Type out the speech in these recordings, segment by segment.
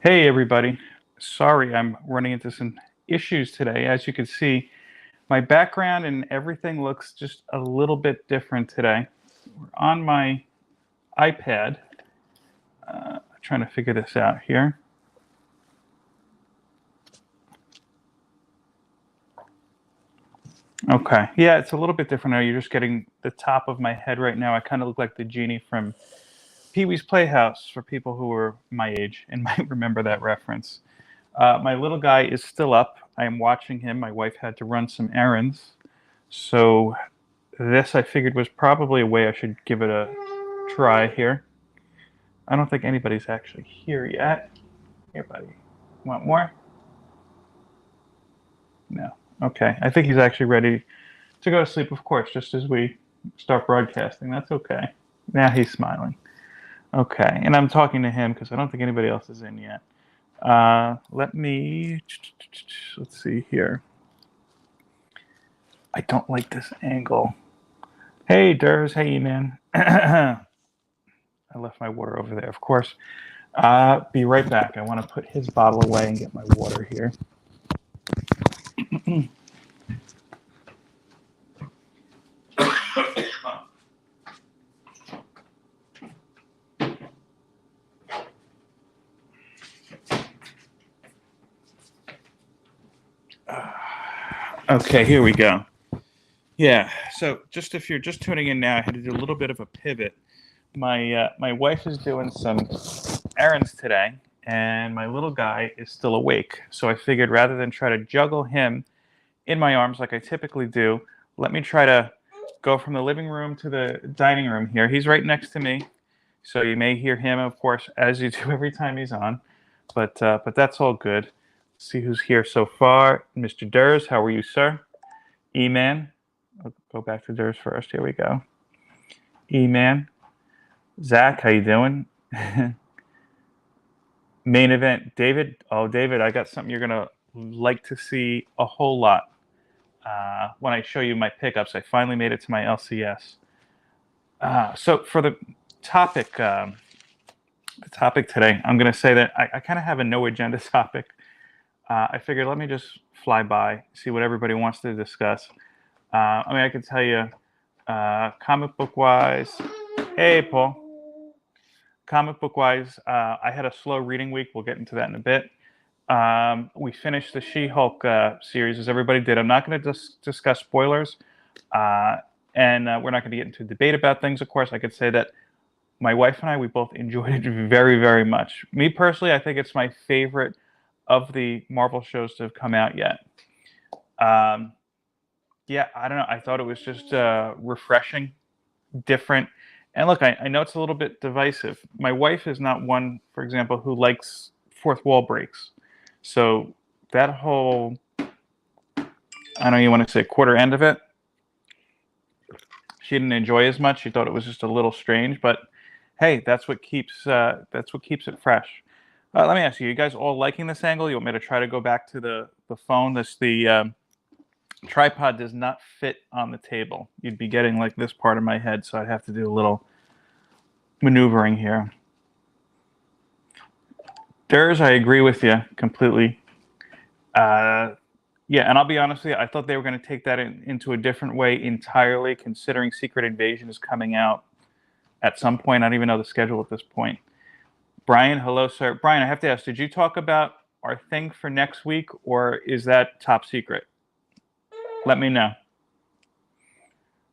Hey everybody, sorry I'm running into some issues today. As you can see, my background and everything looks just a little bit different today. We're on my iPad, trying to figure this out here. Okay, yeah, it's a little bit different now. You're just getting the top of my head right now. I kind of look like the genie from Pee-wee's Playhouse for people who are my age and might remember that reference. My little guy is still up. I am watching him. My wife had to run some errands. So this I figured was probably a way I should give it a try here. I don't think anybody's actually here yet. Here, buddy. Want more? No. Okay. I think he's actually ready to go to sleep, of course, just as we start broadcasting. That's okay. Now he's smiling. Okay. And I'm talking to him because I don't think anybody else is in yet. Let's see here. I don't like this angle. Hey, Durs. Hey, man. I left my water over there, of course. Be right back. I want to put his bottle away and get my water here. Okay, here we go. Yeah, so just if you're just tuning in now, I had to do a little bit of a pivot. My wife is doing some errands today, and my little guy is still awake. So I figured rather than try to juggle him in my arms like I typically do, let me try to go from the living room to the dining room here. He's right next to me, so you may hear him, of course, as you do every time he's on. But that's all good. Let's see who's here so far. Mr. Durs, how are you, sir? E-Man. I'll go back to Durs first. Here we go. E-Man. Zach, how you doing? Main event, David. Oh, David, I got something you're gonna like to see a whole lot. When I show you my pickups, I finally made it to my LCS. So for the topic today, I'm gonna say that I kind of have a no agenda topic. I figured let me just fly by, see what everybody wants to discuss. I mean, I could tell you, comic book wise. Hey, Paul. Comic book wise, I had a slow reading week. We'll get into that in a bit. We finished the She-Hulk series, as everybody did. I'm not going to discuss spoilers, and we're not going to get into a debate about things, of course. I could say that my wife and I, we both enjoyed it very, very much. Me personally, I think it's my favorite of the Marvel shows to have come out yet. Yeah, I don't know. I thought it was just refreshing, different. And look, I know it's a little bit divisive. My wife is not one, for example, who likes fourth wall breaks. So that whole, I know you want to say quarter end of it, she didn't enjoy as much. She thought it was just a little strange. But hey, that's what keeps it fresh. Let me ask you: you guys all liking this angle? You want me to try to go back to the phone? The tripod does not fit on the table. You'd be getting like this part of my head, so I'd have to do a little maneuvering here. Durs, I agree with you completely. Yeah, and I'll be honest with you, I thought they were going to take that into a different way entirely, considering Secret Invasion is coming out at some point. I don't even know the schedule at this point. Brian, hello, sir. Brian, I have to ask, did you talk about our thing for next week, or is that top secret? Let me know.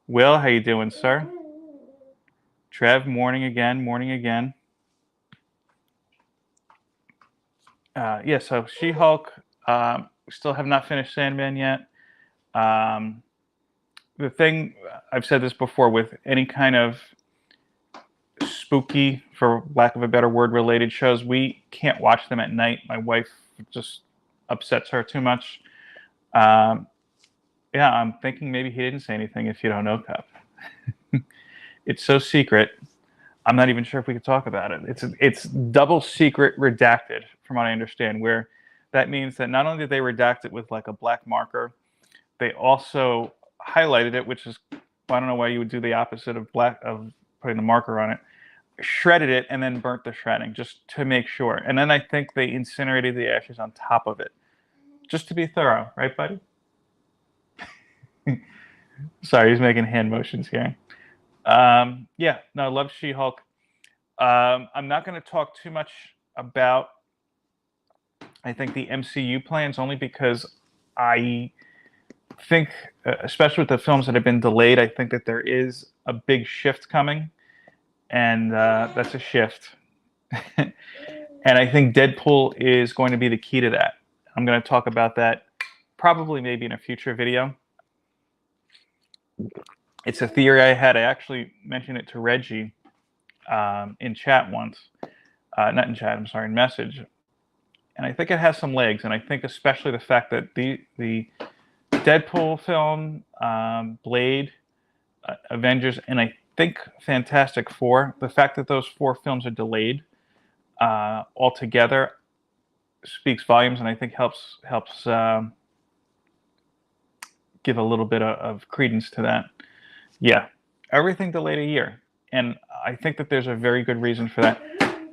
Will, how you doing, sir? Trev, morning again, morning again. Yeah, so She-Hulk, we still have not finished Sandman yet. The thing, I've said this before, with any kind of spooky, for lack of a better word, related shows, we can't watch them at night. My wife just upsets her too much. Yeah, I'm thinking maybe he didn't say anything if you don't know, Cup. It's so secret. I'm not even sure if we could talk about it. It's double secret redacted, from what I understand, where that means that not only did they redact it with like a black marker, they also highlighted it, which is, I don't know why you would do the opposite of putting the marker on it. shredded it and then burnt the shredding just to make sure. And then I think they incinerated the ashes on top of it, just to be thorough, right, buddy? Sorry, he's making hand motions here. Yeah, no, I love She-Hulk. I'm not going to talk too much about, I think, the MCU plans, only because I think, especially with the films that have been delayed, I think that there is a big shift coming, and that's a shift. And I think Deadpool is going to be the key to that. I'm going to talk about that probably maybe in a future video. It's a theory I had. I actually mentioned it to Reggie in chat once. Not in chat, I'm sorry, in message. And I think it has some legs. And I think especially the fact that the Deadpool film, Blade, Avengers, and I think Fantastic Four, the fact that those 4 films are delayed altogether speaks volumes, and I think helps give a little bit of credence to that. Yeah, everything delayed a year, and I think that there's a very good reason for that.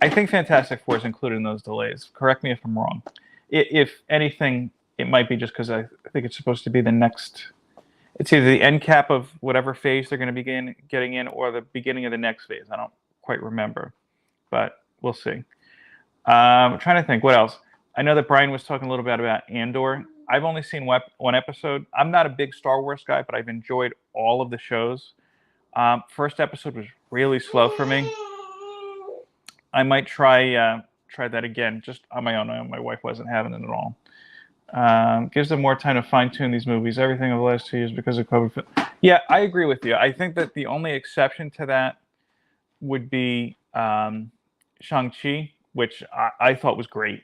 I think Fantastic Four is included in those delays. Correct me if I'm wrong. If anything, it might be just because I think it's supposed to be the next. It's either the end cap of whatever phase they're going to begin getting in, or the beginning of the next phase. I don't quite remember, but we'll see. I'm trying to think what else. I know that Brian was talking a little bit about Andor. I've only seen one episode. I'm not a big Star Wars guy, but I've enjoyed all of the shows. First episode was really slow for me. I might try that again, just on my own. My wife wasn't having it at all. Gives them more time to fine-tune these movies. Everything over the last 2 years because of COVID. Yeah, I agree with you. I think that the only exception to that would be Shang-Chi, which I thought was great.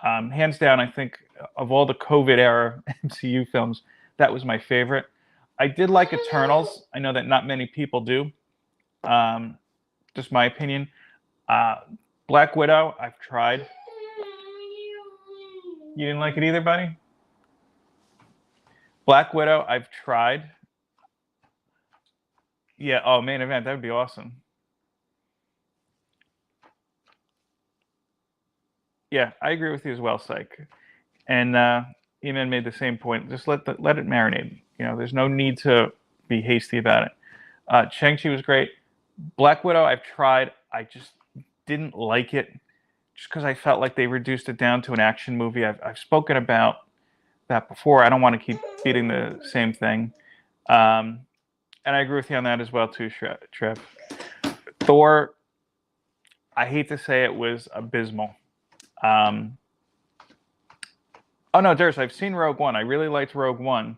Hands down, I think of all the COVID-era MCU films, that was my favorite. I did like Eternals. I know that not many people do. Just my opinion. Black Widow, I've tried. You didn't like it either, buddy? Black Widow, I've tried. Yeah, oh, main event, that would be awesome. Yeah, I agree with you as well, Syke. And Eamon made the same point. Just let it marinate. You know, there's no need to be hasty about it. Shang-Chi was great. Black Widow, I've tried. I just didn't like it, just because I felt like they reduced it down to an action movie. I've spoken about that before. I don't want to keep beating the same thing. And I agree with you on that as well, too, Trev. Thor, I hate to say it, was abysmal. Oh no, Durs, I've seen Rogue One. I really liked Rogue One.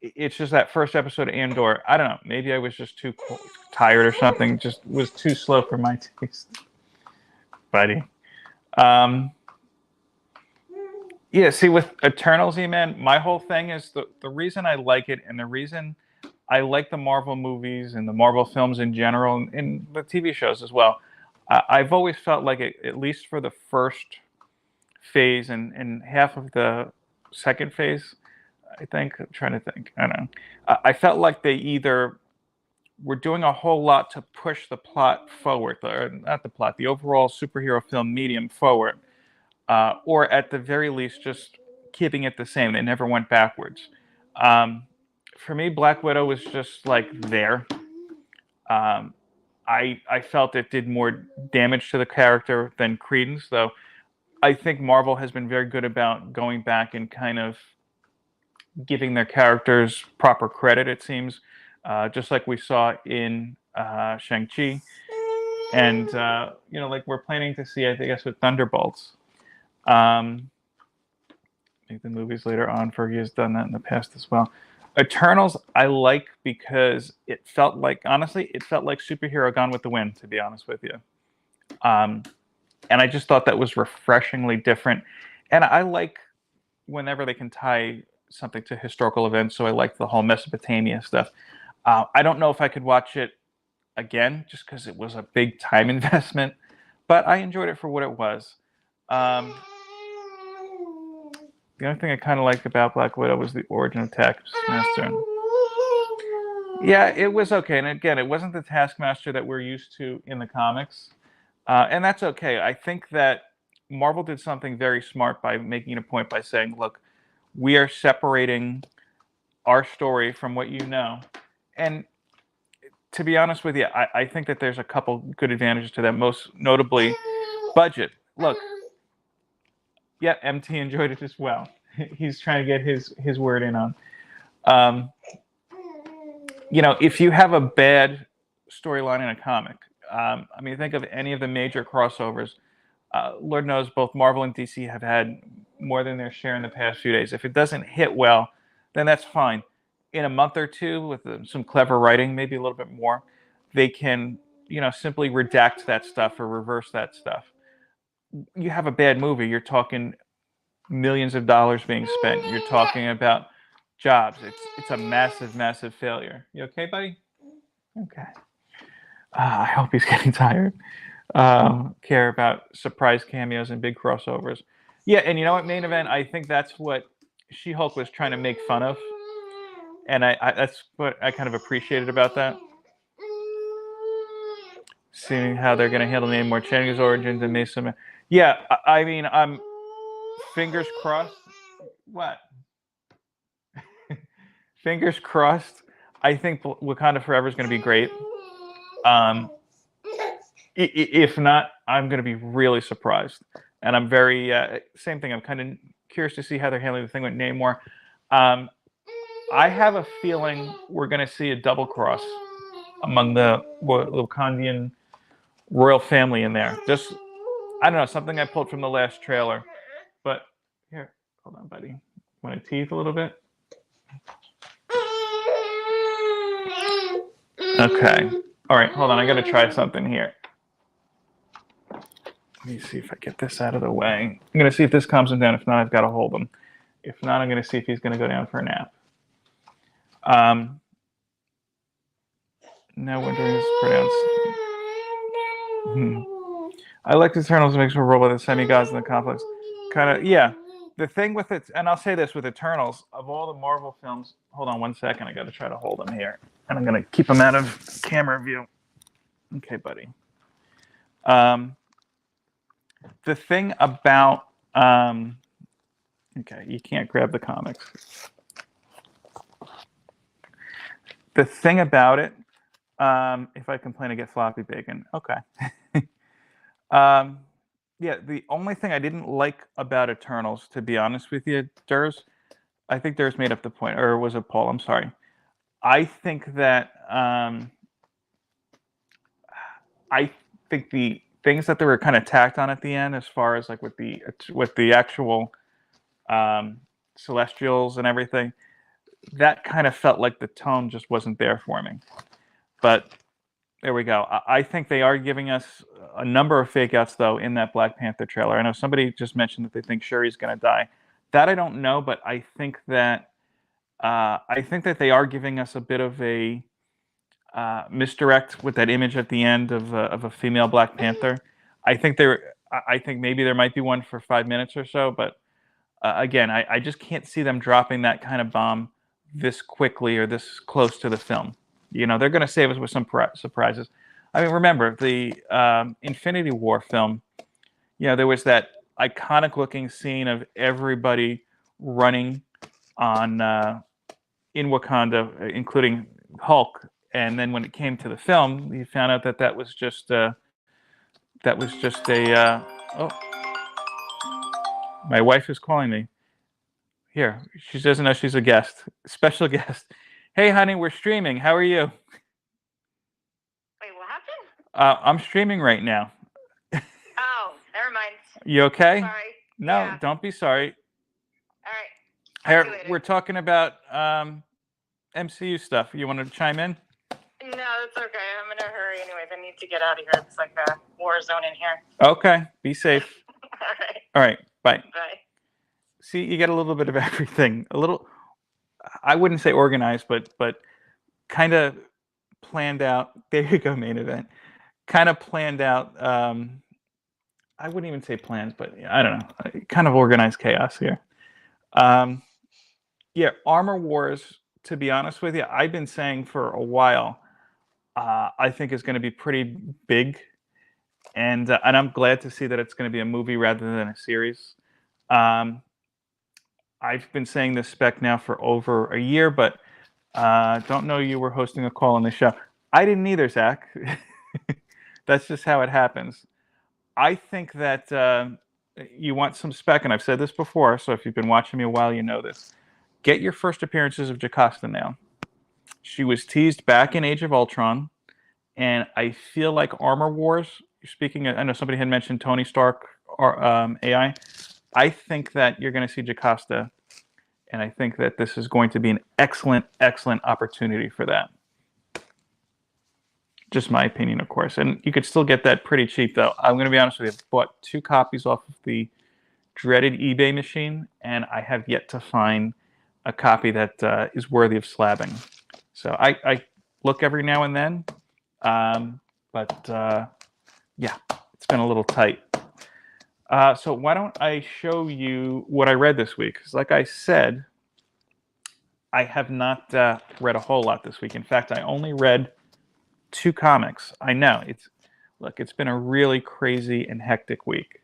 It's just that first episode of Andor. I don't know. Maybe I was just too tired or something. Just was too slow for my taste, buddy. Yeah. See, with Eternals, man, my whole thing is the reason I like it, and the reason I like the Marvel movies and the Marvel films in general, and the TV shows as well. I've always felt like it, at least for the first phase and half of the second phase, I think. I'm trying to think. I don't know. I felt like they either were doing a whole lot to push the plot forward, or not the plot, the overall superhero film medium forward, or at the very least just keeping it the same. They never went backwards. For me, Black Widow was just like there. I felt it did more damage to the character than credence, though. I think Marvel has been very good about going back and kind of giving their characters proper credit, it seems, just like we saw in Shang-Chi. And, like we're planning to see, I guess, with Thunderbolts. I think the movies later on, Fergie has done that in the past as well. Eternals, I like because it felt like superhero Gone with the Wind, to be honest with you. And I just thought that was refreshingly different. And I like whenever they can tie something to historical events, so I like the whole Mesopotamia stuff. I don't know if I could watch it again, just because it was a big time investment, but I enjoyed it for what it was. The only thing I kind of liked about Black Widow was the origin of Taskmaster. Yeah, it was okay. And again, it wasn't the Taskmaster that we're used to in the comics. And that's okay. I think that Marvel did something very smart by making a point by saying, look, we are separating our story from what you know. And to be honest with you, I think that there's a couple good advantages to that, most notably budget. Look, yeah, MT enjoyed it as well. He's trying to get his word in on. Um, if you have a bad storyline in a comic, I mean, think of any of the major crossovers. Lord knows both Marvel and DC have had more than their share in the past few days. If it doesn't hit well, then that's fine. In a month or two, with some clever writing, maybe a little bit more, they can, simply redact that stuff or reverse that stuff. You have a bad movie, you're talking millions of dollars being spent. You're talking about jobs. It's a massive, massive failure. You okay, buddy? Okay. I hope he's getting tired. Care about surprise cameos and big crossovers. Yeah, and you know what, main event? I think that's what She-Hulk was trying to make fun of, and I that's what I kind of appreciated about that. Seeing how they're going to handle Namor Channing's origins and Mason. Yeah, I mean, I'm fingers crossed. What? Fingers crossed. I think Wakanda Forever is going to be great. If not, I'm going to be really surprised. And I'm very, same thing, I'm kind of curious to see how they're handling the thing with Namor. I have a feeling we're going to see a double cross among the Wakandian royal family in there. Just, I don't know, something I pulled from the last trailer. But, here, hold on, buddy. Want to teeth a little bit? Okay. All right, hold on. I got to try something here. Let me see if I get this out of the way. I'm going to see if this calms him down. If not, I've got to hold him. If not, I'm going to see if he's going to go down for a nap. Now wondering is pronounced. I like the Eternals makes me roll with the semi-gods and the conflicts. Kind of, yeah. The thing with it, and I'll say this with Eternals, of all the Marvel films, hold on one second. I got to try to hold him here. And I'm going to keep him out of camera view. Okay, buddy. The thing about okay, you can't grab the comics. The thing about it, if I complain, I get floppy bacon. Okay. Yeah, the only thing I didn't like about Eternals, to be honest with you, Durs, I think Durs made up the point, or was it Paul? I'm sorry. I think that I think the things that they were kind of tacked on at the end, as far as like with the actual Celestials and everything, that kind of felt like the tone just wasn't there for me. But there we go. I think they are giving us a number of fake outs, though, in that Black Panther trailer. I know somebody just mentioned that they think Shuri's going to die. That I don't know, but I think that they are giving us a bit of a misdirect with that image at the end of a female Black Panther. I think maybe there might be one for 5 minutes or so, but again, I just can't see them dropping that kind of bomb this quickly or this close to the film. They're going to save us with some surprises. I mean, remember the Infinity War film. There was that iconic-looking scene of everybody running on in Wakanda, including Hulk. And then when it came to the film, you found out that was just a. Oh, my wife is calling me. Here, she doesn't know she's a guest, special guest. Hey, honey, we're streaming. How are you? Wait, what happened? I'm streaming right now. Oh, never mind. You okay? Sorry. No, Yeah. Don't be sorry. All right. Here, we're talking about MCU stuff. You want to chime in? No, it's okay. I'm in a hurry anyways. I need to get out of here. It's like a war zone in here. Okay, be safe. All right, bye. Bye. See, you get a little bit of everything. A little, I wouldn't say organized, but kind of planned out. There you go, main event. Kind of planned out. I wouldn't even say plans, but I don't know. Kind of organized chaos here. Yeah, Armor Wars to be honest with you, I've been saying for a while, I think is going to be pretty big, and I'm glad to see that it's going to be a movie rather than a series. Um, I've been saying this spec now for over a year, but don't know you were hosting a call on the show. I didn't either, Zach. That's just how it happens. I think that you want some spec, and I've said this before, so if you've been watching me a while, you know this. Get your first appearances of Jocasta now. She was teased back in Age of Ultron, and I feel like Armor Wars, speaking of, I know somebody had mentioned Tony Stark or AI. I think that you're going to see Jocasta, and I think that this is going to be an excellent, excellent opportunity for that. Just my opinion, of course. And you could still get that pretty cheap, though. I'm going to be honest with you. I've bought 2 copies off of the dreaded eBay machine, and I have yet to find a copy that is worthy of slabbing. So I look every now and then, but yeah, it's been a little tight. So why don't I show you what I read this week? Because like I said, I have not read a whole lot this week. In fact, I only read 2 comics. I know it's been a really crazy and hectic week.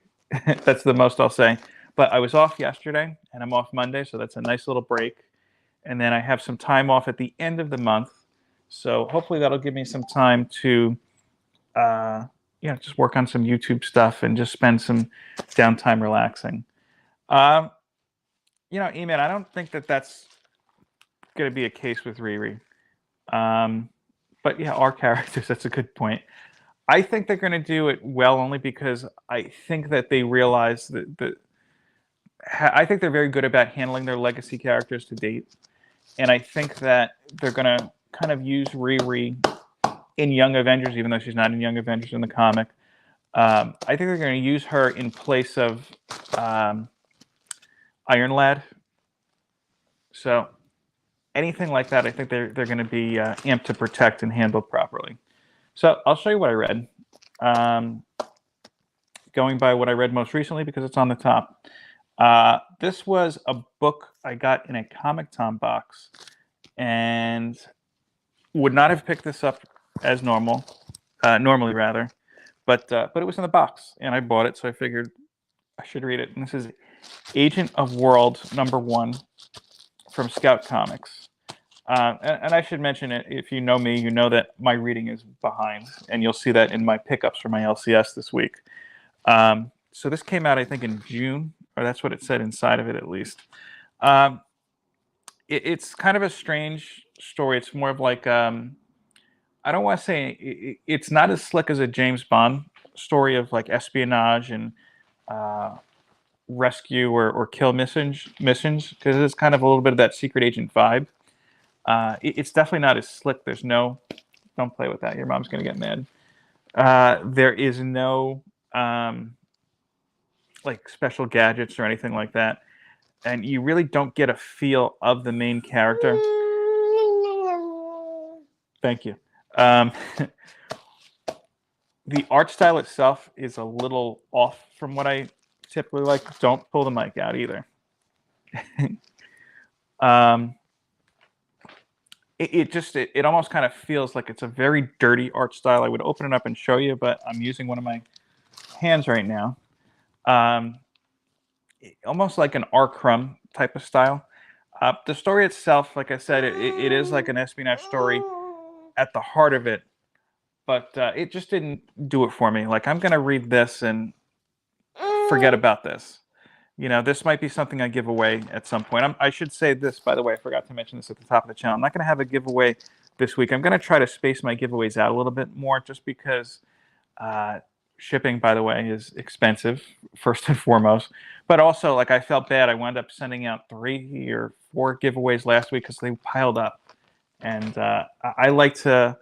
That's the most I'll say. But I was off yesterday, and I'm off Monday, so that's a nice little break. And then I have some time off at the end of the month, so hopefully that'll give me some time to, just work on some YouTube stuff and just spend some downtime relaxing. E-Man, I don't think that that's going to be a case with Riri. But yeah, our characters, that's a good point. I think they're going to do it well only because I think that they realize that I think they're very good about handling their legacy characters to date. And I think that they're going to kind of use Riri in Young Avengers, even though she's not in Young Avengers in the comic. I think they're going to use her in place of Iron Lad. So anything like that, I think they're going to be amped to protect and handle properly. So I'll show you what I read. Going by what I read most recently because it's on the top. This was a book I got in a Comic Tom box and would not have picked this up as normally rather, but it was in the box and I bought it, so I figured I should read it. And this is Agent of World #1 from Scout Comics. And I should mention it, if you know me, you know that my reading is behind, and you'll see that in my pickups for my LCS this week. So this came out, I think, in June, or that's what it said inside of it, at least. It's kind of a strange story. It's more of like, I don't want to say, it's not as slick as a James Bond story of like espionage and rescue or kill missions, because it's kind of a little bit of that secret agent vibe. It's definitely not as slick. There's no, don't play with that. Your mom's going to get mad. There is no like special gadgets or anything like that. And you really don't get a feel of the main character. Thank you. The art style itself is a little off from what I typically like. Don't pull the mic out either. It almost kind of feels like it's a very dirty art style. I would open it up and show you, but I'm using one of my hands right now. Almost like an R-Crumb type of style. The story itself, like I said, it is like an espionage story at the heart of it, but it just didn't do it for me. Like, I'm going to read this and forget about this. You know, this might be something I give away at some point. I should say this, by the way, I forgot to mention this at the top of the channel. I'm not going to have a giveaway this week. I'm going to try to space my giveaways out a little bit more just because shipping, by the way, is expensive, first and foremost. But also, like, I felt bad. I wound up sending out 3 or 4 giveaways last week because they piled up. And I like to,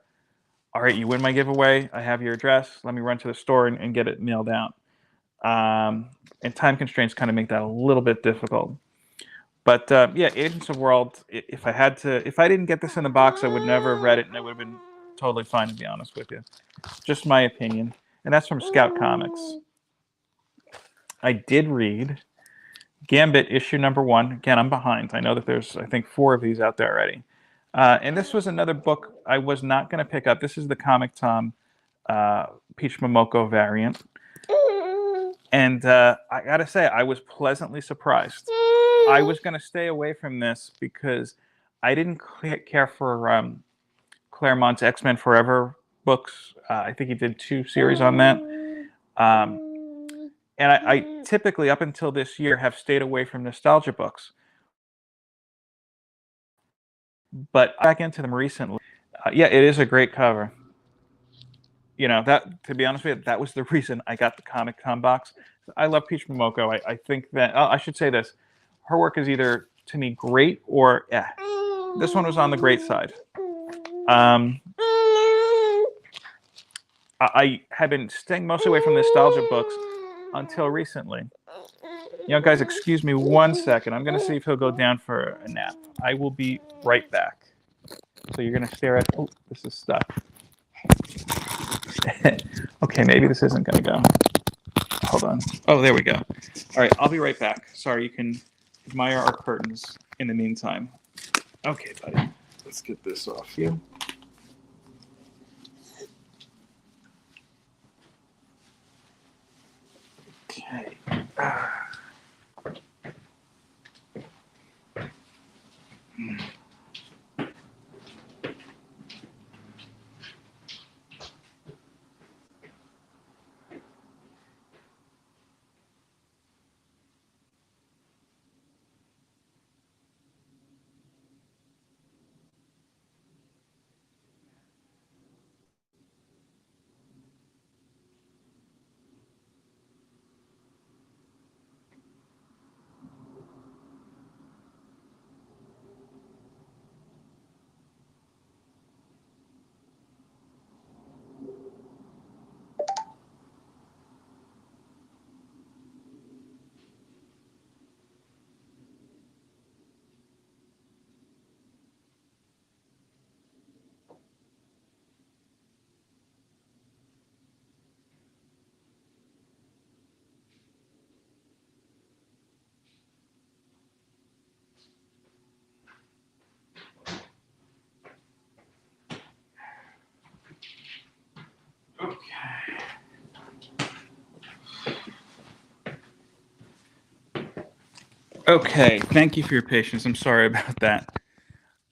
all right, you win my giveaway. I have your address. Let me run to the store and get it mailed out. And time constraints kind of make that a little bit difficult. But yeah, Agents of World, if I didn't get this in the box, I would never have read it, and it would have been totally fine, to be honest with you. Just my opinion. And that's from Scout Comics. I did read Gambit issue #1. Again, I'm behind. I know that there's, I think, 4 of these out there already. And this was another book I was not going to pick up. This is the Comic Tom Peach Momoko variant. And I got to say, I was pleasantly surprised. I was going to stay away from this because I didn't care for Claremont's X-Men Forever books. I think he did 2 series on that. And I typically, up until this year, have stayed away from nostalgia books. But back into them recently. Yeah, it is a great cover. You know, that, to be honest with you, that was the reason I got the Comic Con box. I love Peach Momoko. I think that, I should say this, her work is either, to me, great or this one was on the great side. I had been staying mostly away from nostalgia books until recently. You know, guys, excuse me 1 second. I'm going to see if he'll go down for a nap. I will be right back. So you're going to stare at, oh, this is stuck. Okay, maybe this isn't going to go. Hold on. Oh, there we go. All right, I'll be right back. Sorry, you can admire our curtains in the meantime. Okay, buddy. Let's get this off you. Okay. Okay, thank you for your patience. I'm sorry about that.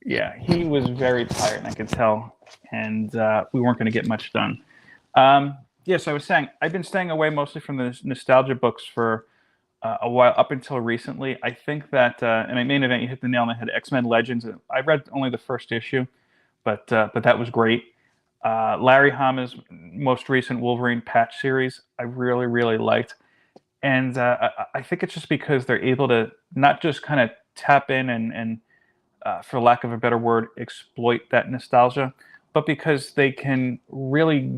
Yeah, he was very tired, and I could tell, and we weren't going to get much done. Yes, I was saying, I've been staying away mostly from the nostalgia books for a while, up until recently. I think that, in my main event, you hit the nail on the head, X-Men Legends. I read only the first issue, but that was great. Larry Hama's most recent Wolverine patch series, I really, really liked. And I think it's just because they're able to not just kind of tap in and for lack of a better word, exploit that nostalgia, but because they can really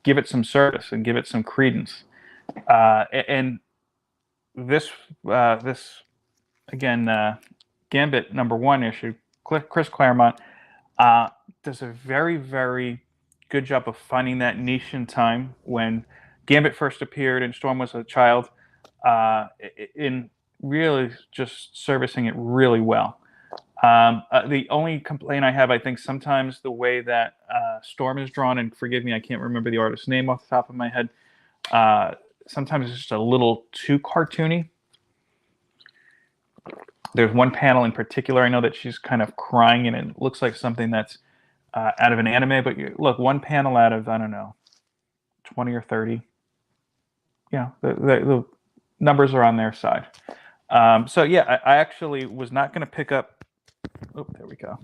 give it some service and give it some credence. And this again, Gambit #1 issue, Chris Claremont does a very, very good job of finding that niche in time when Gambit first appeared and Storm was a child, in really just servicing it really well. The only complaint I have, I think, sometimes the way that Storm is drawn, and forgive me, I can't remember the artist's name off the top of my head. Sometimes it's just a little too cartoony. There's one panel in particular, I know that she's kind of crying, and it looks like something that's out of an anime. But look, one panel out of, I don't know, 20 or 30. Yeah, the numbers are on their side. So yeah, I actually was not going to pick up. Oh, there we go.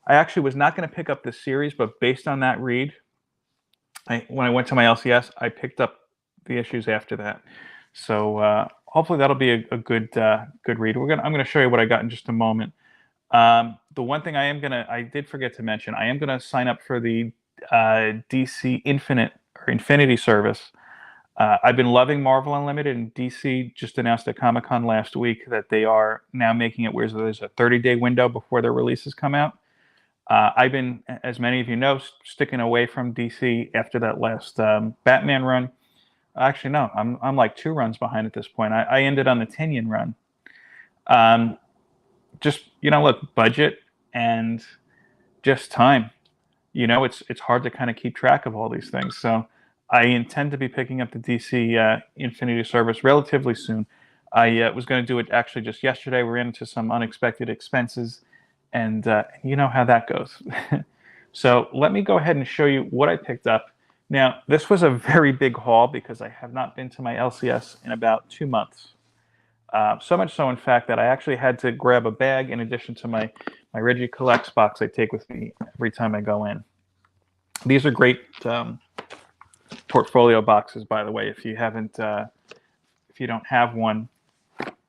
I actually was not going to pick up this series, but based on that read, when I went to my LCS, I picked up the issues after that. So hopefully that'll be a good good read. I'm gonna show you what I got in just a moment. The one thing I did forget to mention, I am gonna sign up for the DC Infinite or Infinity service. I've been loving Marvel Unlimited, and DC just announced at Comic-Con last week that they are now making it where there's a 30-day window before their releases come out. I've been, as many of you know, sticking away from DC after that last Batman run. Actually, no, I'm like 2 runs behind at this point. I ended on the Tinian run. Just, look, budget and just time. It's hard to kind of keep track of all these things. So I intend to be picking up the DC Infinity service relatively soon. I was going to do it actually just yesterday. We ran into some unexpected expenses, and you know how that goes. So let me go ahead and show you what I picked up. Now, this was a very big haul because I have not been to my LCS in about 2 months. So much so, in fact, that I actually had to grab a bag in addition to my Reggie Collects box I take with me every time I go in. These are great portfolio boxes, by the way. If you don't have one,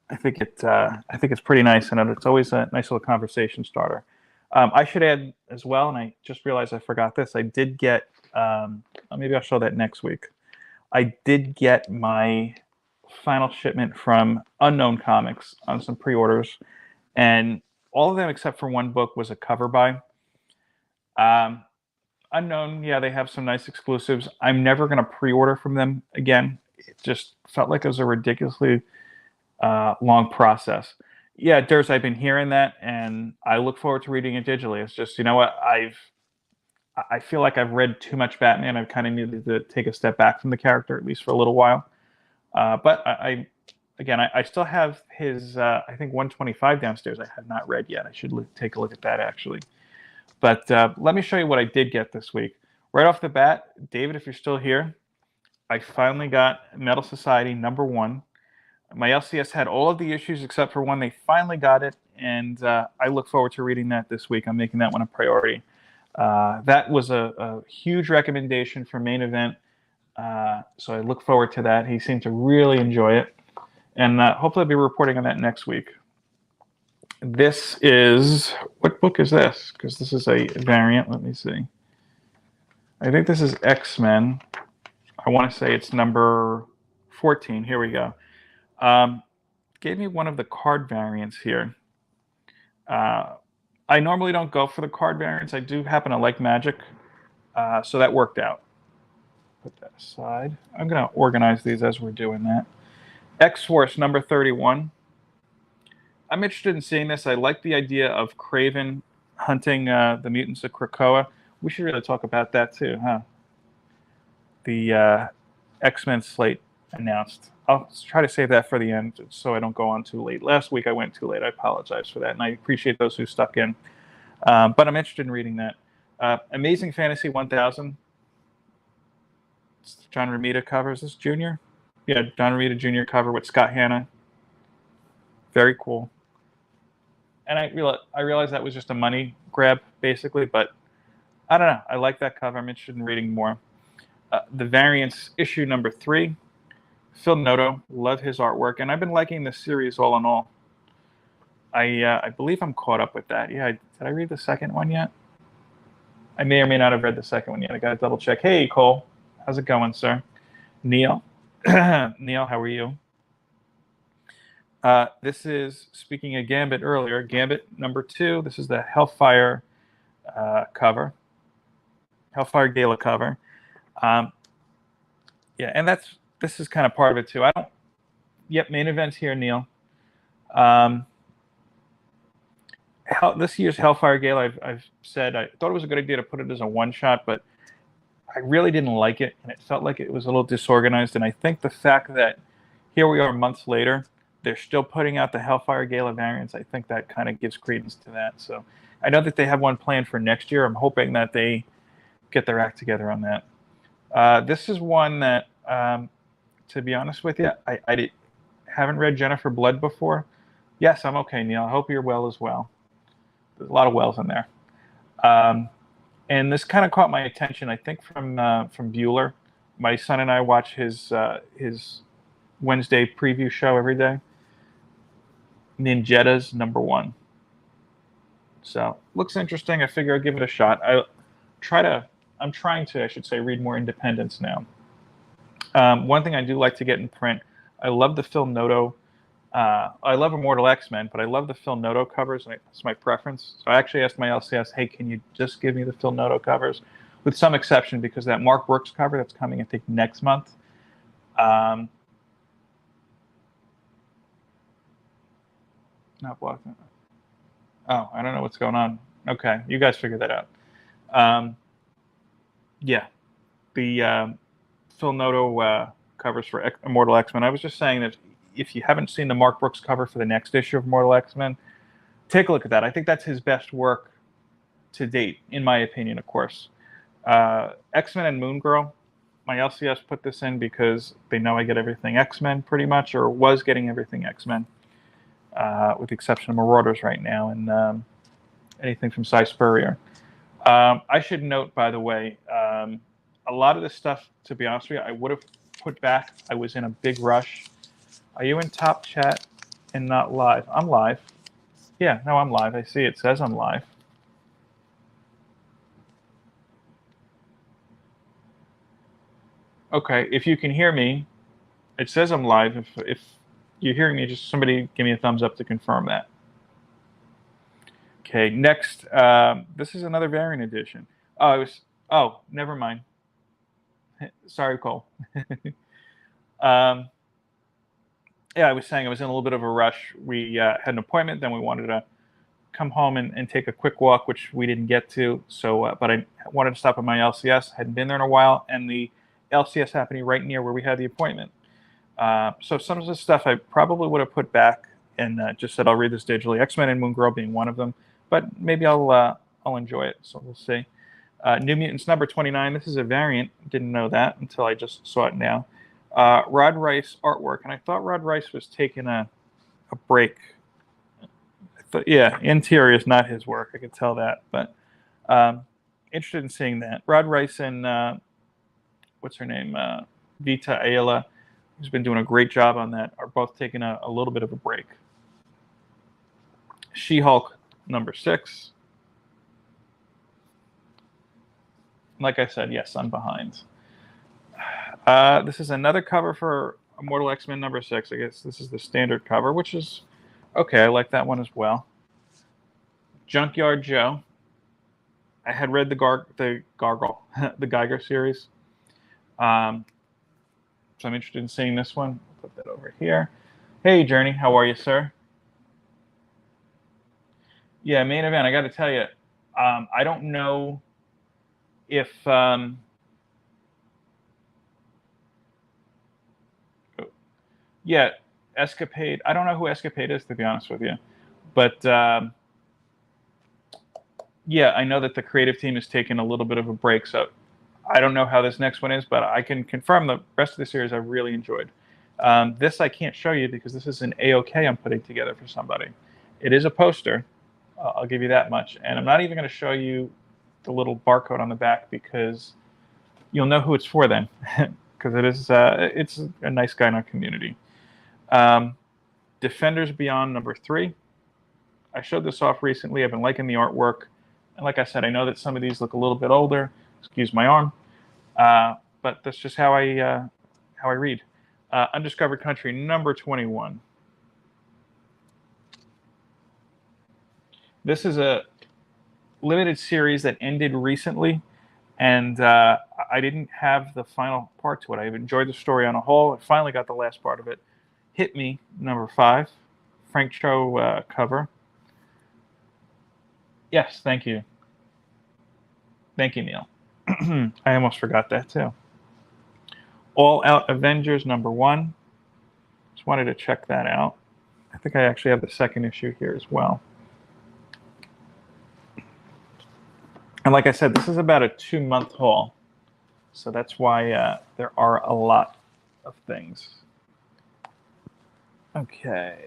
I think it's pretty nice, and it's always a nice little conversation starter. I should add as well, and I just realized I forgot this. I did get, maybe I'll show that next week. I did get my final shipment from Unknown Comics on some pre-orders, and all of them except for one book was a cover buy. Unknown, yeah, they have some nice exclusives. I'm never going to pre-order from them again. It just felt like it was a ridiculously long process. Yeah, Durs, I've been hearing that, and I look forward to reading it digitally. It's just, you know what, I feel like I've read too much Batman. I've kind of needed to take a step back from the character, at least for a little while. But I still have his, I think 125 downstairs I have not read yet. I should take a look at that, actually. But let me show you what I did get this week. Right off the bat, David, if you're still here, I finally got Metal Society #1. My LCS had all of the issues except for one. They finally got it, and I look forward to reading that this week. I'm making that one a priority. That was a huge recommendation for Main Event, so I look forward to that. He seemed to really enjoy it, and hopefully I'll be reporting on that next week. This is, what book is this? Because this is a variant. Let me see. I think this is X-Men. I want to say it's number 14. Here we go. Gave me one of the card variants here. I normally don't go for the card variants. I do happen to like Magic, so that worked out. Put that aside. I'm going to organize these as we're doing that. X-Force number 31. I'm interested in seeing this. I like the idea of Kraven hunting the mutants of Krakoa. We should really talk about that too, huh? The X-Men slate announced. I'll try to save that for the end so I don't go on too late. Last week I went too late. I apologize for that, and I appreciate those who stuck in. But I'm interested in reading that. Amazing Fantasy 1000. It's John Romita cover. Is this Junior? Yeah, John Romita Jr. cover with Scott Hanna. Very cool. And I realized that was just a money grab, basically, but I don't know. I like that cover. I'm interested in reading more. The variants, issue number 3. Phil Noto, love his artwork, and I've been liking this series all in all. I believe I'm caught up with that. Yeah, did I read the second one yet? I may or may not have read the second one yet. I got to double check. Hey, Cole, how's it going, sir? Neil, Neil, how are you? This is, speaking of Gambit earlier, Gambit number 2. This is the Hellfire cover, Hellfire Gala cover. Yeah, and this is kind of part of it too. Yep, Main Event's here, Neil. This year's Hellfire Gala, I've said I thought it was a good idea to put it as a one-shot, but I really didn't like it, and it felt like it was a little disorganized. And I think the fact that here we are months later, they're still putting out the Hellfire Gala variants, I think that kind of gives credence to that. So I know that they have one planned for next year. I'm hoping that they get their act together on that. This is one that, to be honest with you, I haven't read Jennifer Blood before. Yes, I'm okay, Neil. I hope you're well as well. There's a lot of wells in there. And this kind of caught my attention, I think, from Bueller. My son and I watch his Wednesday preview show every day. Ninjetta's #1. So looks interesting. I figure I'll give it a shot. I'm trying to, I should say, read more independents now. One thing I do like to get in print, I love the Phil Noto. I love Immortal X-Men, but I love the Phil Noto covers, and it's my preference. So I actually asked my LCS, hey, can you just give me the Phil Noto covers? With some exception, because that Mark Brooks cover that's coming, I think, next month. Not blocking. Oh, I don't know what's going on. Okay, you guys figure that out. Yeah, the Phil Noto covers for Immortal X-Men. I was just saying that if you haven't seen the Mark Brooks cover for the next issue of Immortal X-Men, take a look at that. I think that's his best work to date, in my opinion, of course. X-Men and Moon Girl. My LCS put this in because they know I get everything X-Men pretty much, or was getting everything X-Men, with the exception of Marauders right now, and anything from Cy Spurrier. I should note, by the way, a lot of this stuff, to be honest with you, I would have put back. I was in a big rush. Are you in top chat and not live? I'm live. Yeah, no, I'm live. I see it says I'm live. Okay, if you can hear me, it says I'm live. If you're hearing me, just somebody give me a thumbs up to confirm that. Okay, next, this is another variant edition. Oh, never mind. Sorry, Cole. Yeah, I was saying I was in a little bit of a rush. We had an appointment, then we wanted to come home and take a quick walk, which we didn't get to. So, but I wanted to stop at my LCS. Hadn't been there in a while, and the LCS happening right near where we had the appointment. So some of the stuff I probably would have put back and just said I'll read this digitally. X-Men and Moon Girl being one of them, but maybe I'll enjoy it. So we'll see. New Mutants number 29. This is a variant. Didn't know that until I just saw it now. Rod Rice artwork, and I thought Rod Rice was taking a break. Yeah, interior is not his work. I could tell that, but interested in seeing that. Rod Rice and what's her name? Vita Ayala, who's been doing a great job on that, are both taking a little bit of a break. She-Hulk number 6. Like I said, yes, I'm behind. This is another cover for Immortal X-Men number 6. I guess this is the standard cover, which is okay. I like that one as well. Junkyard Joe. I had read the Geiger series. So I'm interested in seeing this one. I'll put that over here. Hey, Journey, how are you, sir? Yeah, main event. I got to tell you, I don't know if yeah, Escapade. I don't know who Escapade is, to be honest with you, but yeah, I know that the creative team is taking a little bit of a break, so I don't know how this next one is, but I can confirm the rest of the series I really enjoyed. This I can't show you because this is an AOK I'm putting together for somebody. It is a poster. I'll give you that much, and I'm not even going to show you the little barcode on the back because you'll know who it's for then, because it's a nice guy in our community. Defenders Beyond number 3. I showed this off recently. I've been liking the artwork, and like I said, I know that some of these look a little bit older. Excuse my arm, but that's just how I read. Undiscovered Country number 21. This is a limited series that ended recently, and I didn't have the final part to it. I've enjoyed the story on a whole. I finally got the last part of it. Hit Me, number 5. Frank Cho cover. Yes, thank you. Thank you, Neil. I almost forgot that, too. All Out Avengers, number 1. Just wanted to check that out. I think I actually have the second issue here as well. And like I said, this is about a 2-month haul. So that's why there are a lot of things. Okay.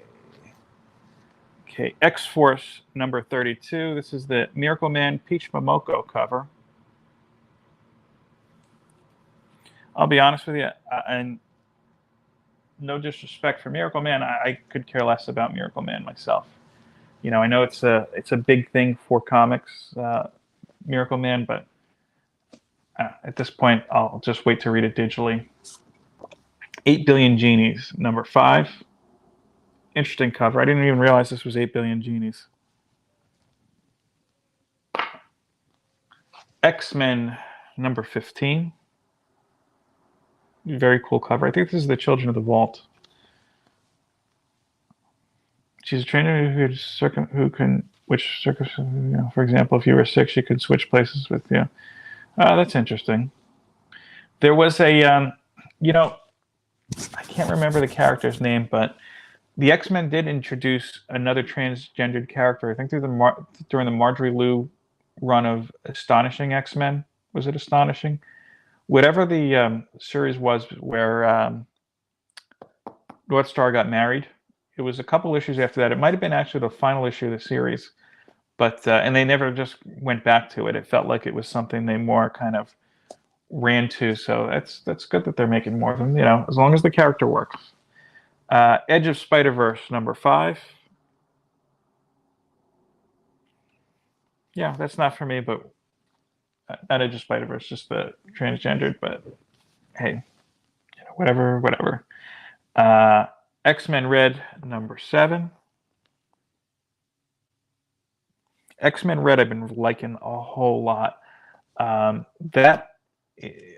Okay, X-Force number 32. This is the Miracle Man Peach Momoko cover. I'll be honest with you, and no disrespect for Miracle Man, I could care less about Miracle Man myself. You know, I know it's a big thing for comics, Miracle Man, but at this point, I'll just wait to read it digitally. 8 Billion Genies, number 5. Interesting cover. I didn't even realize this was 8 Billion Genies. X-Men, number 15. Very cool cover. I think this is the Children of the Vault. She's a trainer who can which, for example, if you were 6, you could switch places with you. That's interesting. There was a, I can't remember the character's name, but the X-Men did introduce another transgendered character. I think during the Marjorie Liu run of Astonishing X-Men. Was it Astonishing? Whatever the series was where North Star got married. It was a couple issues after that. It might have been actually the final issue of the series, but and they never just went back to it. It felt like it was something they more kind of ran to. So that's good that they're making more of them. As long as the character works. Edge of Spider-Verse #5. Yeah, that's not for me, but not Edge of Spider-Verse, just the transgendered. But hey, whatever. X-Men Red #7. X-Men Red I've been liking a whole lot. That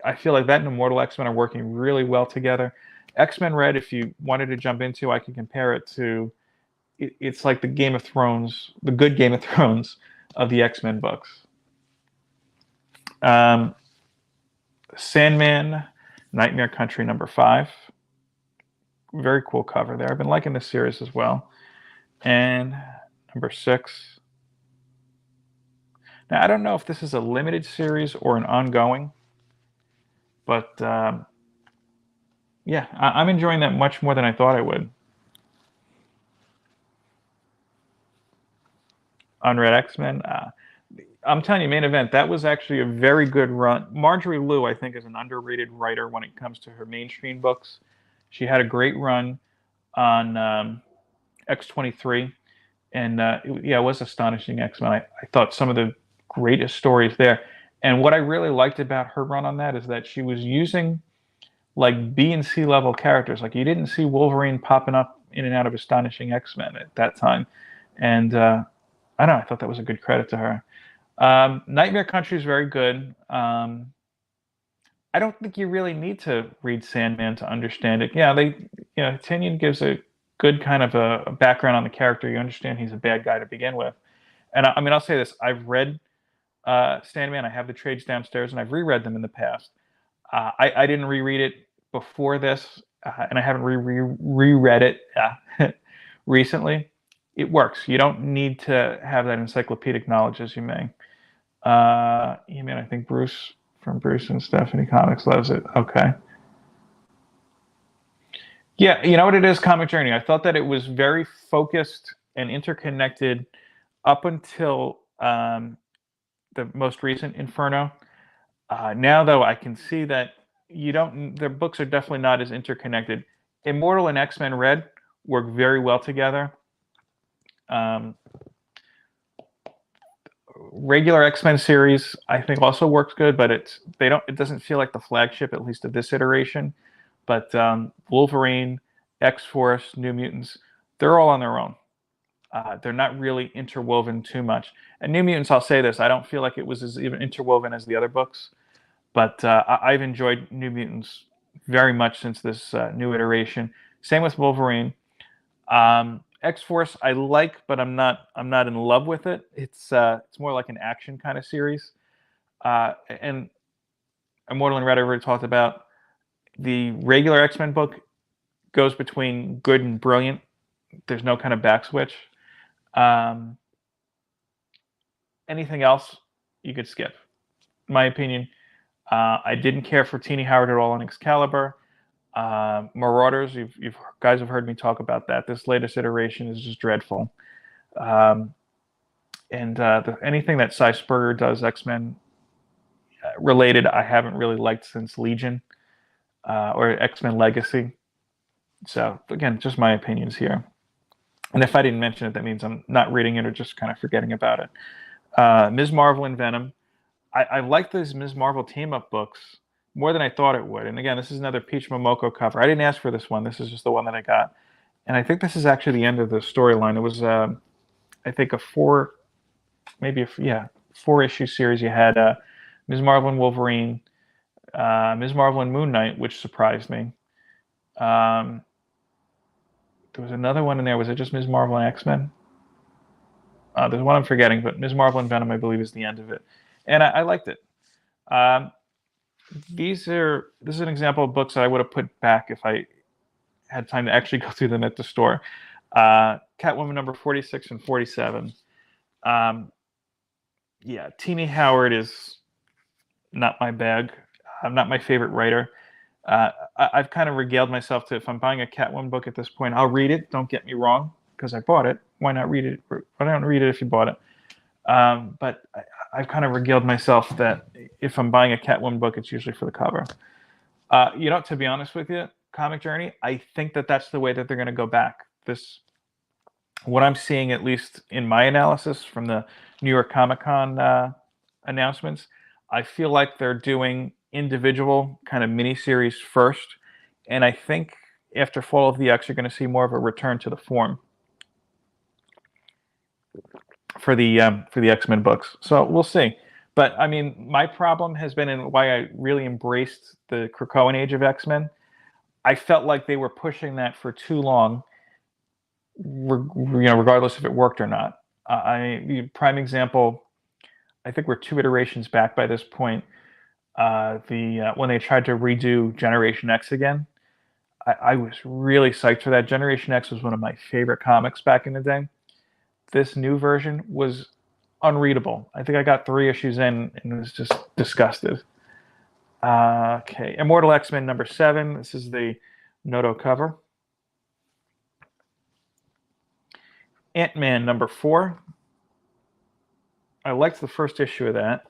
I feel like that and Immortal X-Men are working really well together. X-Men Red, if you wanted to jump into, I can compare it to, it's like the Game of Thrones, the good Game of Thrones of the X-Men books. Sandman, Nightmare Country #5. Very cool cover there. I've been liking this series as well. And #6. Now, I don't know if this is a limited series or an ongoing, but yeah, I'm enjoying that much more than I thought I would. Unread X-Men. I'm telling you, Main Event, that was actually a very good run. Marjorie Liu, I think, is an underrated writer when it comes to her mainstream books. She had a great run on X-23, and it was Astonishing X-Men. I thought some of the greatest stories there. And what I really liked about her run on that is that she was using like B and C level characters. Like you didn't see Wolverine popping up in and out of Astonishing X-Men at that time. And I don't know, I thought that was a good credit to her. Nightmare Country is very good. I don't think you really need to read Sandman to understand it. Yeah, Tynion gives a good kind of a background on the character. You understand he's a bad guy to begin with. And I mean, I'll say this: I've read Sandman. I have the trades downstairs, and I've reread them in the past. I didn't reread it before this, and I haven't reread it recently. It works. You don't need to have that encyclopedic knowledge as you may. I think Bruce from Bruce and Stephanie Comics loves it. Okay. Yeah, you know what it is, Comic Journey. I thought that it was very focused and interconnected up until the most recent Inferno. Now, though, I can see that their books are definitely not as interconnected. Immortal and X-Men Red work very well together. Regular X-Men series, I think, also works good, but it doesn't feel like the flagship, at least of this iteration. But Wolverine, X-Force, New Mutants, they're all on their own. They're not really interwoven too much. And New Mutants, I'll say this, I don't feel like it was as even interwoven as the other books. But I've enjoyed New Mutants very much since this new iteration. Same with Wolverine. X-Force I like, but I'm not in love with it. It's more like an action kind of series. And Immortal and Red I already talked about. The regular X-Men book goes between good and brilliant. There's no kind of back switch. Anything else you could skip, in my opinion. I didn't care for Teenie Howard at all on Excalibur. Marauders, you guys have heard me talk about that. This latest iteration is just dreadful. Anything that Cy Spurrier does X-Men related, I haven't really liked since Legion or X-Men Legacy. So again, just my opinions here. And if I didn't mention it, that means I'm not reading it or just kind of forgetting about it. Ms. Marvel and Venom. I like these Ms. Marvel team-up books more than I thought it would. And again, this is another Peach Momoko cover. I didn't ask for this one. This is just the one that I got. And I think this is actually the end of the storyline. It was, I think, a 4-issue series. You had Ms. Marvel and Wolverine, Ms. Marvel and Moon Knight, which surprised me. There was another one in there. Was it just Ms. Marvel and X-Men? There's one I'm forgetting, but Ms. Marvel and Venom, I believe, is the end of it, and I liked it. This is an example of books that I would have put back if I had time to actually go through them at the store. Catwoman number 46 and 47. Yeah, Teenie Howard is not my bag. I'm not my favorite writer. I've kind of regaled myself to, if I'm buying a Catwoman book at this point, I'll read it. Don't get me wrong, because I bought it. Why not read it? Why not read it if you bought it? But I've kind of regaled myself that if I'm buying a Catwoman book, it's usually for the cover. To be honest with you, Comic Journey, I think that that's the way that they're going to go back. What I'm seeing, at least in my analysis from the New York Comic Con announcements, I feel like they're doing individual kind of miniseries first, and I think after Fall of the X, you're going to see more of a return to the form for the X-Men books. So we'll see. But I mean, my problem has been, and why I really embraced the Krakoan Age of X-Men, I felt like they were pushing that for too long, regardless if it worked or not. Prime example, I think we're 2 iterations back by this point. When they tried to redo Generation X again, I was really psyched for that. Generation X was one of my favorite comics back in the day. This new version was unreadable. I think I got 3 issues in and was just disgusted. Okay, Immortal X-Men number 7. This is the Noto cover. Ant-Man number 4. I liked the first issue of that,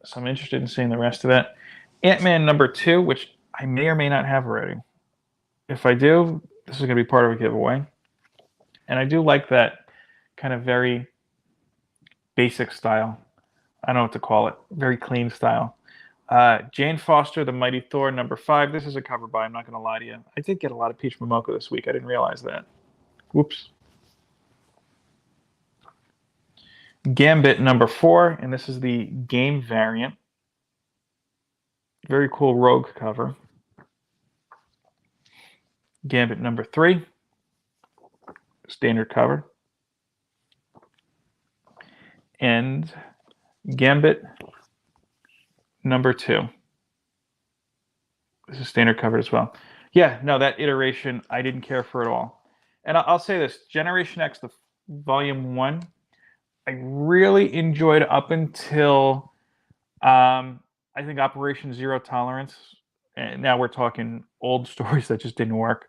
so I'm interested in seeing the rest of that. Ant-Man number 2, which I may or may not have already. If I do, this is going to be part of a giveaway. And I do like that kind of very basic style. I don't know what to call it. Very clean style. Jane Foster, The Mighty Thor, number 5. This is a cover by, I'm not going to lie to you. I did get a lot of Peach Momoko this week. I didn't realize that. Whoops. Gambit, number 4. And this is the game variant. Very cool Rogue cover. Gambit, number 3. Standard cover. And Gambit number 2. This is standard cover as well. Yeah, no, that iteration I didn't care for at all. And I'll say this, Generation X, the volume 1, I really enjoyed up until I think Operation Zero Tolerance. And now we're talking old stories that just didn't work.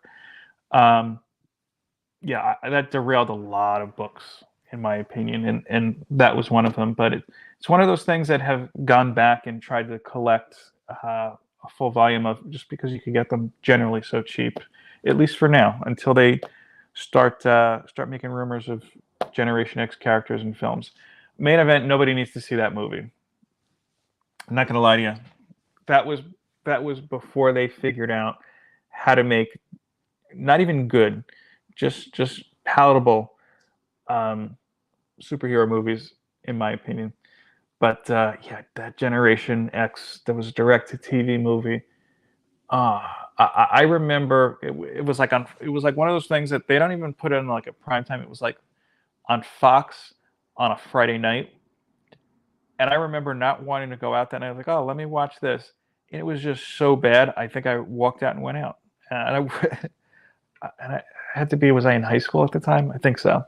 Yeah, that derailed a lot of books, in my opinion, and that was one of them. But it's one of those things that have gone back and tried to collect a full volume of, just because you can get them generally so cheap, at least for now, until they start making rumors of Generation X characters in films. Main Event, nobody needs to see that movie. I'm not gonna lie to you, that was before they figured out how to make not even good, just palatable superhero movies, in my opinion. But yeah, that Generation X, that was a direct-to-TV movie. I remember it was like one of those things that they don't even put in like a prime time. It was like on Fox on a Friday night, and I remember not wanting to go out that night. I was like, oh, let me watch this, and it was just so bad. I think I walked out and went out, and I had to be. Was I in high school at the time? I think so.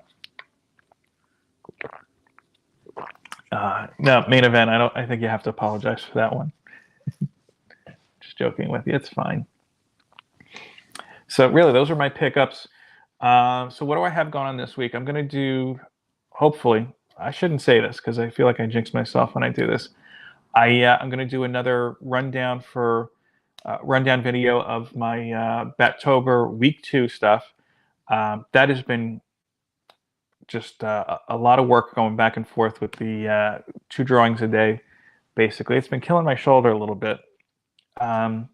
No, Main Event. I think you have to apologize for that one. Just joking with you. It's fine. So really, those are my pickups. So what do I have going on this week? I'm going to do, hopefully, I shouldn't say this because I feel like I jinx myself when I do this. I'm going to do another rundown video of my Battober week 2 stuff. That has been just a lot of work going back and forth with the 2 drawings a day. Basically, it's been killing my shoulder a little bit. So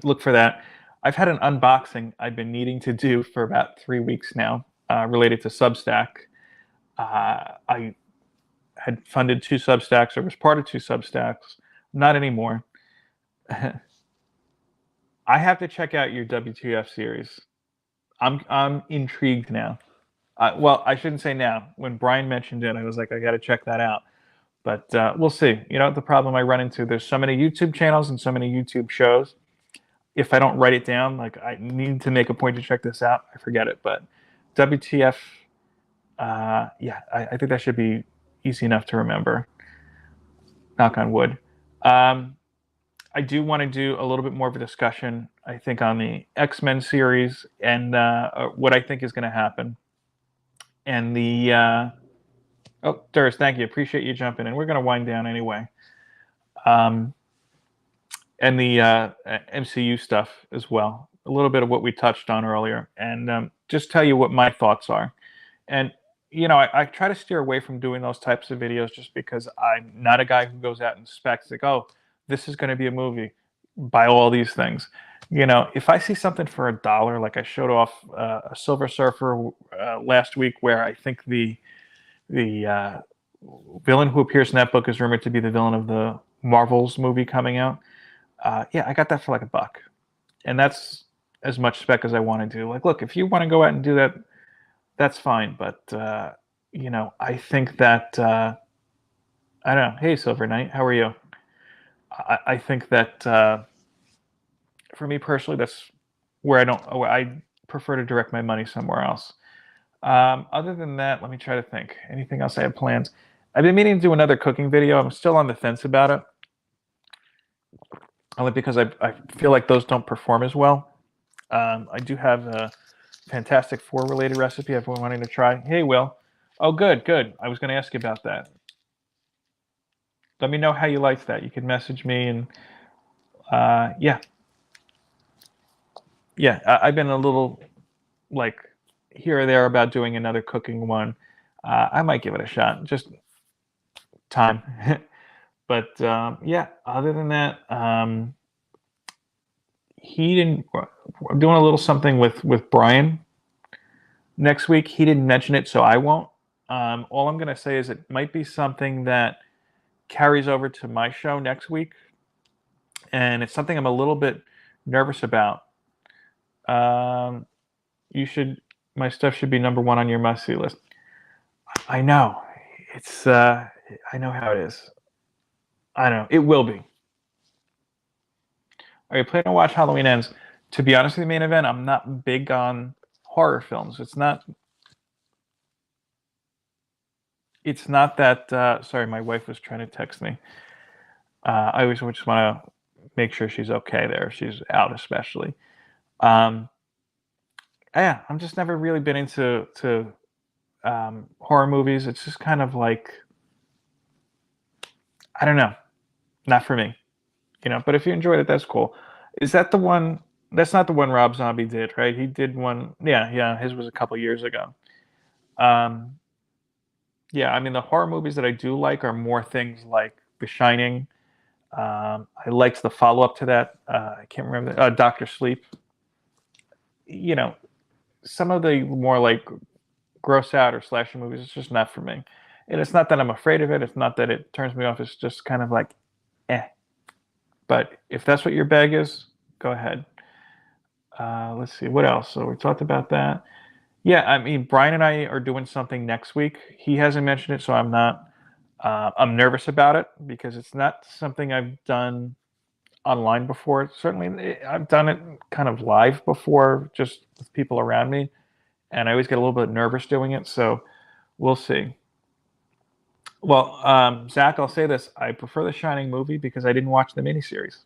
look for that. I've had an unboxing I've been needing to do for about 3 weeks now, related to Substack. I had funded 2 Substacks, or was part of 2 Substacks. Not anymore. I have to check out your WTF series. I'm intrigued now. Well, I shouldn't say now. When Brian mentioned it, I was like, I got to check that out. But we'll see. You know, the problem I run into, there's so many YouTube channels and so many YouTube shows. If I don't write it down, like I need to make a point to check this out, I forget it. But WTF, yeah, I think that should be easy enough to remember. Knock on wood. I do want to do a little bit more of a discussion, I think, on the X-Men series and what I think is going to happen. And oh, Durs, thank you. Appreciate you jumping in. We're going to wind down anyway. And the MCU stuff as well. A little bit of what we touched on earlier. And just tell you what my thoughts are. And, you know, I try to steer away from doing those types of videos just because I'm not a guy who goes out and specs like, oh, this is going to be a movie. Buy all these things. You know, if I see something for $1, like I showed off a Silver Surfer last week, where I think the villain who appears in that book is rumored to be the villain of the Marvels movie coming out. Yeah, I got that for like $1, and that's as much spec as I want to do. Like, look, if you want to go out and do that, that's fine. But you know, I think that I don't know. Hey, Silver Knight, how are you? I think that for me personally, that's where I prefer to direct my money somewhere else. Other than that, let me try to think. Anything else I have plans? I've been meaning to do another cooking video. I'm still on the fence about it. Only because I feel like those don't perform as well. I do have a Fantastic Four related recipe I've been wanting to try. Hey, Will. Oh, good, good. I was going to ask you about that. Let me know how you liked that. You can message me and yeah. Yeah, I've been a little like here or there about doing another cooking one. I might give it a shot. Just time. But yeah, other than that, he didn't. I'm doing a little something with Brian next week. He didn't mention it, so I won't. All I'm going to say is it might be something that carries over to my show next week, and it's something I'm a little bit nervous about. You should. My stuff should be #1 on your must-see list. I know. It's. I know how it is. I know it will be. Are you planning to watch Halloween Ends? To be honest with you, Main Event, I'm not big on horror films. It's not. It's not that. Sorry, my wife was trying to text me. I always just want to make sure she's okay there. She's out, especially. Yeah, I'm just never really been into horror movies. It's just kind of like, I don't know, not for me, you know. But if you enjoyed it, that's cool. Is that the one? That's not the one Rob Zombie did, right? He did one. Yeah, yeah. His was a couple years ago. Um, yeah, I mean the horror movies that I do like are more things like The Shining. I liked the follow up to that. I can't remember Doctor Sleep. You know, some of the more like gross out or slasher movies, it's just not for me. And it's not that I'm afraid of it. It's not that it turns me off. It's just kind of like, eh. But if that's what your bag is, go ahead. Let's see what else. So we talked about that. Yeah, I mean Brian and I are doing something next week. He hasn't mentioned it, so I'm not. I'm nervous about it because it's not something I've done online before. Certainly, I've done it kind of live before, just with people around me, and I always get a little bit nervous doing it. So we'll see. Well, Zach, I'll say this: I prefer the Shining movie because I didn't watch the miniseries.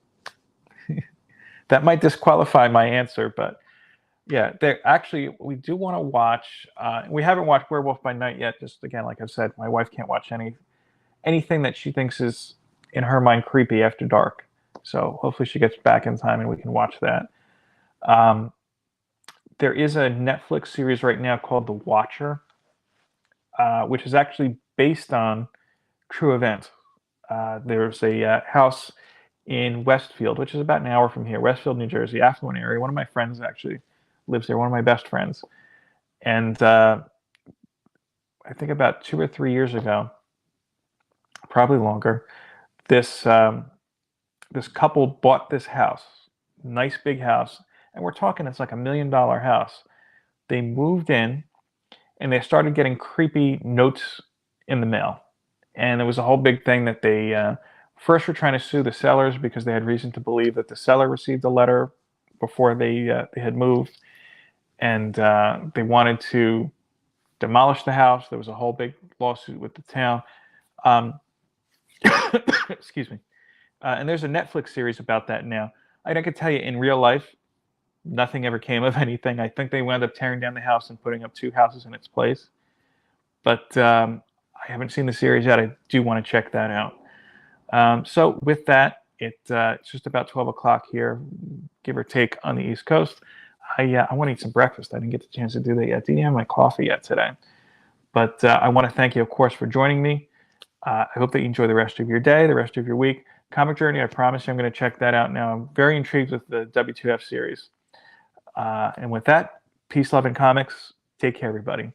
That might disqualify my answer, but yeah, actually we do want to watch. We haven't watched Werewolf by Night yet. Just again, like I've said, my wife can't watch anything that she thinks is in her mind creepy after dark. So hopefully she gets back in time and we can watch that. There is a Netflix series right now called The Watcher, which is actually based on true events. There's a house in Westfield, which is about an hour from here, Westfield, New Jersey, affluent area. One of my friends actually lives there, one of my best friends. And I think about 2 or 3 years ago, probably longer, this this couple bought this house, nice big house, and we're talking it's like $1 million house. They moved in, and they started getting creepy notes in the mail. And there was a whole big thing that they first were trying to sue the sellers because they had reason to believe that the seller received a letter before they had moved, and they wanted to demolish the house. There was a whole big lawsuit with the town. Excuse me. And there's a Netflix series about that now. I could tell you, in real life, nothing ever came of anything. I think they wound up tearing down the house and putting up 2 houses in its place. But I haven't seen the series yet. I do want to check that out. So with that, it's just about 12 o'clock here, give or take, on the East Coast. I want to eat some breakfast. I didn't get the chance to do that yet. Didn't have my coffee yet today. But I want to thank you, of course, for joining me. I hope that you enjoy the rest of your day, the rest of your week. Comic Journey, I promise you I'm going to check that out now. I'm very intrigued with the W2F series. And with that, peace, love, and comics. Take care, everybody.